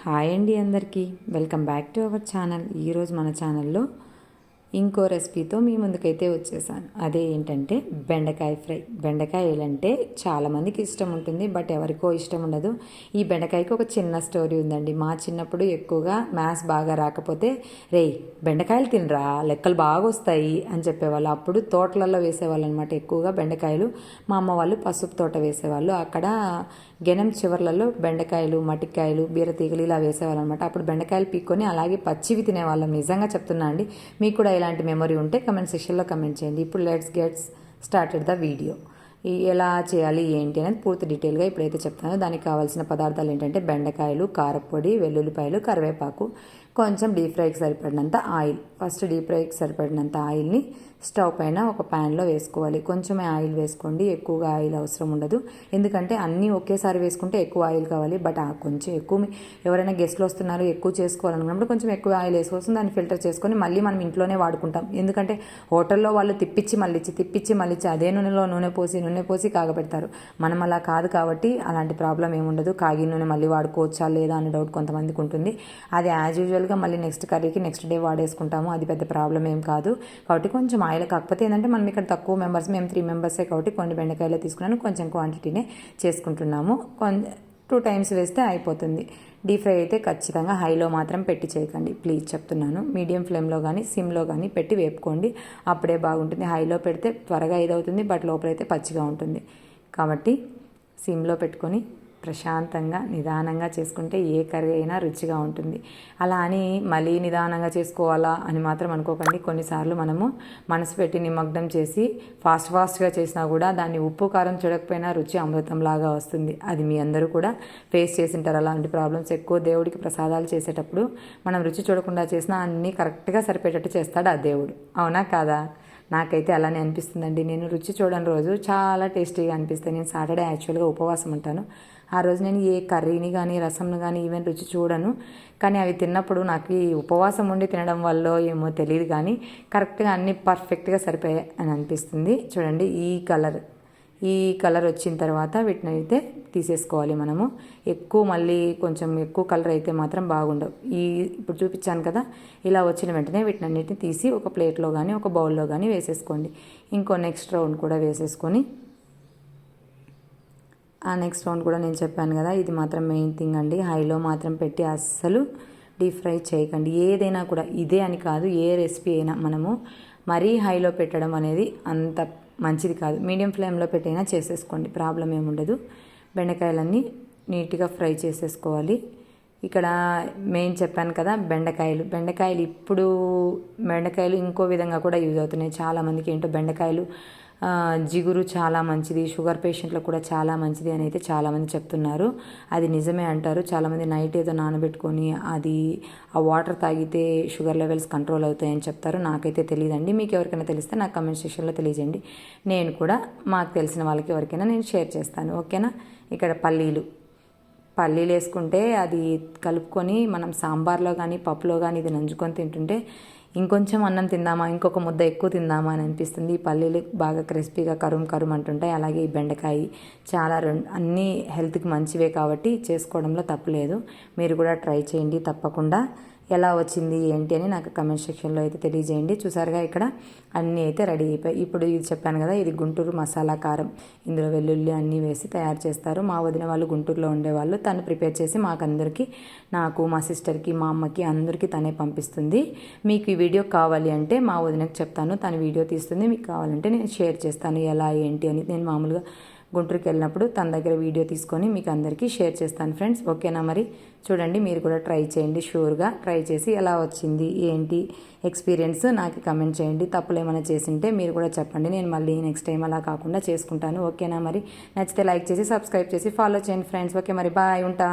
Hi అండి అందరికీ welcome back to our channel. ఈరోజు మన ఛానల్లో ఇంకో రెసిపీతో మీ ముందుకైతే వచ్చేసాను. అదే ఏంటంటే బెండకాయ ఫ్రై. బెండకాయలు అంటే చాలామందికి ఇష్టం ఉంటుంది, బట్ ఎవరికో ఇష్టం ఉండదు. ఈ బెండకాయకి ఒక చిన్న స్టోరీ ఉందండి. మా చిన్నప్పుడు ఎక్కువగా మ్యాథ్స్ బాగా రాకపోతే బెండకాయలు తినరా, లెక్కలు బాగా వస్తాయి అని చెప్పేవాళ్ళు. అప్పుడు తోటలలో వేసేవాళ్ళు అనమాట ఎక్కువగా బెండకాయలు. మా అమ్మ వాళ్ళు పసుపు తోట వేసేవాళ్ళు. అక్కడ గెనం చివర్లలో బెండకాయలు, మటికాయలు, బీరతీగలు ఇలా వేసేవాళ్ళు అనమాట. అప్పుడు బెండకాయలు పీక్కొని అలాగే పచ్చివి తినేవాళ్ళం. నిజంగా చెప్తున్నా అండి. మీకు కూడా ఇలాంటి మెమరీ ఉంటే కమెంట్ సెక్షన్లో కమెంట్ చేయండి. ఇప్పుడు let's gets started the video. ఎలా చేయాలి ఏంటి అనేది పూర్తి డీటెయిల్గా ఇప్పుడైతే చెప్తాను. దానికి కావాల్సిన పదార్థాలు ఏంటంటే బెండకాయలు, కారపొడి, వెల్లుల్లిపాయలు, కరివేపాకు, కొంచెం డీప్ ఫ్రైకి సరిపడినంత ఆయిల్. ఫస్ట్ డీప్ ఫ్రైకి సరిపడినంత ఆయిల్ని స్టవ్ పైన ఒక ప్యాన్లో వేసుకోవాలి. కొంచెమే ఆయిల్ వేసుకోండి, ఎక్కువగా ఆయిల్ అవసరం ఉండదు. ఎందుకంటే అన్నీ ఒకేసారి వేసుకుంటే ఎక్కువ ఆయిల్ కావాలి. బట్ కొంచెం ఎక్కువ ఎవరైనా గెస్ట్లు వస్తున్నారు, ఎక్కువ చేసుకోవాలనుకున్నప్పుడు కొంచెం ఎక్కువ ఆయిల్ వేసుకోవచ్చు. దాన్ని ఫిల్టర్ చేసుకొని మళ్ళీ మనం ఇంట్లోనే వాడుకుంటాం. ఎందుకంటే హోటల్లో వాళ్ళు తిప్పించి మళ్ళీ అదే నూనె పోసి కాగబెడతారు. మనం అలా కాదు కాబట్టి అలాంటి ప్రాబ్లం ఏముండదు. కాగి నూనె మళ్ళీ వాడుకోవచ్చా లేదా అనే డౌట్ కొంతమందికి ఉంటుంది. అది యాజ్ యూజువల్గా మళ్ళీ నెక్స్ట్ కర్రీకి నెక్స్ట్ డే వాడేసుకుంటాము. అది పెద్ద ప్రాబ్లం ఏం కాదు. కాబట్టి కొంచెం ఆయిల్. కాకపోతే ఏంటంటే మనం ఇక్కడ తక్కువ మెంబర్స్, మేము 3 మెంబర్సే కాబట్టి కొన్ని బెండకాయలు తీసుకున్నాను. కొంచెం క్వాంటిటీనే చేసుకుంటున్నాము. 2 టైమ్స్ వేస్తే అయిపోతుంది. డీప్ ఫ్రై అయితే ఖచ్చితంగా హైలో మాత్రం పెట్టి చేయకండి, ప్లీజ్ చెప్తున్నాను. మీడియం ఫ్లేమ్లో కానీ సిమ్లో కానీ పెట్టి వేపుకోండి, అప్పుడే బాగుంటుంది. హైలో పెడితే త్వరగా ఇదవుతుంది, బట్ లోపలైతే పచ్చిగా ఉంటుంది. కాబట్టి సిమ్లో పెట్టుకొని ప్రశాంతంగా నిదానంగా చేసుకుంటే ఏ కర్రీ అయినా రుచిగా ఉంటుంది. అలా అని మళ్ళీ నిదానంగా చేసుకోవాలా అని మాత్రం అనుకోకండి. కొన్నిసార్లు మనము మనసు పెట్టి నిమగ్నం చేసి ఫాస్ట్గా చేసినా కూడా దాన్ని ఉప్పు కారం చూడకపోయినా రుచి అమృతంలాగా వస్తుంది. అది మీ అందరూ కూడా ఫేస్ చేసింటారు అలాంటి ప్రాబ్లమ్స్. ఎక్కువ దేవుడికి ప్రసాదాలు చేసేటప్పుడు మనం రుచి చూడకుండా చేసినా అన్నీ కరెక్ట్గా సరిపోయేటట్టు చేస్తాడు ఆ దేవుడు. అవునా కాదా? నాకైతే అలానే అనిపిస్తుందండి. నేను రుచి చూడని రోజు చాలా టేస్టీగా అనిపిస్తాయి. నేను సాటర్డే యాక్చువల్గా ఉపవాసం ఉంటాను. ఆ రోజు నేను ఏ కర్రీని కానీ రసంను కానీ ఈవెన్ రుచి చూడను. కానీ అవి తిన్నప్పుడు నాకు ఈ ఉపవాసం ఉండి తినడం వల్ల ఏమో తెలియదు కానీ కరెక్ట్గా అన్నీ పర్ఫెక్ట్గా సరిపోయాయి అని అనిపిస్తుంది. చూడండి, ఈ కలర్ వచ్చిన తర్వాత వీటిని అయితే తీసేసుకోవాలి మనము. మళ్ళీ కొంచెం ఎక్కువ కలర్ అయితే మాత్రం బాగుండవు. ఇప్పుడు చూపించాను కదా, ఇలా వచ్చిన వెంటనే వీటిని అన్నిటిని తీసి ఒక ప్లేట్లో కానీ ఒక బౌల్లో కానీ వేసేసుకోండి. ఇంకో నెక్స్ట్ రౌండ్ కూడా వేసేసుకొని, ఆ నెక్స్ట్ రౌండ్ కూడా నేను చెప్పాను కదా, ఇది మాత్రం మెయిన్ థింగ్ అండి. హైలో మాత్రం పెట్టి అస్సలు డీప్ ఫ్రై చేయకండి. ఏదైనా కూడా ఇదే అని కాదు, ఏ రెసిపీ అయినా మనము మరీ హైలో పెట్టడం అనేది అంత మంచిది కాదు. మీడియం ఫ్లేమ్లో పెట్టైనా చేసేసుకోండి, ప్రాబ్లం ఏముండదు. బెండకాయలన్నీ నీట్గా ఫ్రై చేసేసుకోవాలి. ఇక్కడ మెయిన్ చెప్పాను కదా, బెండకాయలు ఇంకో విధంగా కూడా యూజ్ అవుతున్నాయి చాలామందికి. ఏంటో బెండకాయలు జిగురు చాలా మంచిది, షుగర్ పేషెంట్లకు కూడా చాలా మంచిది అని అయితే చాలామంది చెప్తున్నారు. అది నిజమే అంటారు. చాలామంది నైట్ ఏదో నానబెట్టుకొని అది ఆ వాటర్ తాగితే షుగర్ లెవెల్స్ కంట్రోల్ అవుతాయని చెప్తారు. నాకైతే తెలియదండి. మీకు ఎవరికైనా తెలిస్తే నాకు కమెంట్ సెక్షన్లో తెలియజేయండి. నేను కూడా మాకు తెలిసిన వాళ్ళకి ఎవరికైనా నేను షేర్ చేస్తాను, ఓకేనా. ఇక్కడ పల్లీలు వేసుకుంటే అది కలుపుకొని మనం సాంబార్లో కానీ పప్పులో కానీ ఇది నంచుకొని తింటుంటే ఇంకొంచెం అన్నం తిందామా, ఇంకొక ముద్ద ఎక్కువ తిందామా అని అనిపిస్తుంది. ఈ పల్లీలు బాగా క్రిస్పీగా కరుం అంటుంటాయి. అలాగే ఈ బెండకాయ చాలా అన్నీ హెల్త్కి మంచివే కాబట్టి చేసుకోవడంలో తప్పులేదు. మీరు కూడా ట్రై చేయండి తప్పకుండా. ఎలా వచ్చింది ఏంటి అని నాకు కమెంట్ సెక్షన్లో అయితే తెలియజేయండి. చూసారుగా, ఇక్కడ అన్నీ అయితే రెడీ అయిపోయాయి. ఇప్పుడు ఇది చెప్పాను కదా, ఇది గుంటూరు మసాలా కారం. ఇందులో వెల్లుల్లి అన్నీ వేసి తయారు చేస్తారు. మా వదిన వాళ్ళు గుంటూరులో ఉండేవాళ్ళు. తను ప్రిపేర్ చేసి మాకందరికీ, నాకు, మా సిస్టర్కి, మా అమ్మకి అందరికీ తనే పంపిస్తుంది. మీకు ఈ వీడియో కావాలి అంటే మా వదినకి చెప్తాను, తను వీడియో తీస్తుంది. మీకు కావాలంటే నేను షేర్ చేస్తాను ఎలా ఏంటి అని. నేను మామూలుగా గుంటూరుకి వెళ్ళినప్పుడు తన దగ్గర వీడియో తీసుకొని మీకు అందరికీ షేర్ చేస్తాను ఫ్రెండ్స్, ఓకేనా. మరి చూడండి, మీరు కూడా ట్రై చేయండి. షూర్గా ట్రై చేసి ఎలా వచ్చింది ఏంటి ఎక్స్పీరియన్స్ నాకు కమెంట్ చేయండి. తప్పులు ఏమైనా చేసింటే మీరు కూడా చెప్పండి, నేను మళ్ళీ నెక్స్ట్ టైం అలా కాకుండా చేసుకుంటాను, ఓకేనా. మరి నచ్చితే లైక్ చేసి సబ్స్క్రైబ్ చేసి ఫాలో చేయండి ఫ్రెండ్స్. ఓకే, మరి బాయ్, ఉంటా.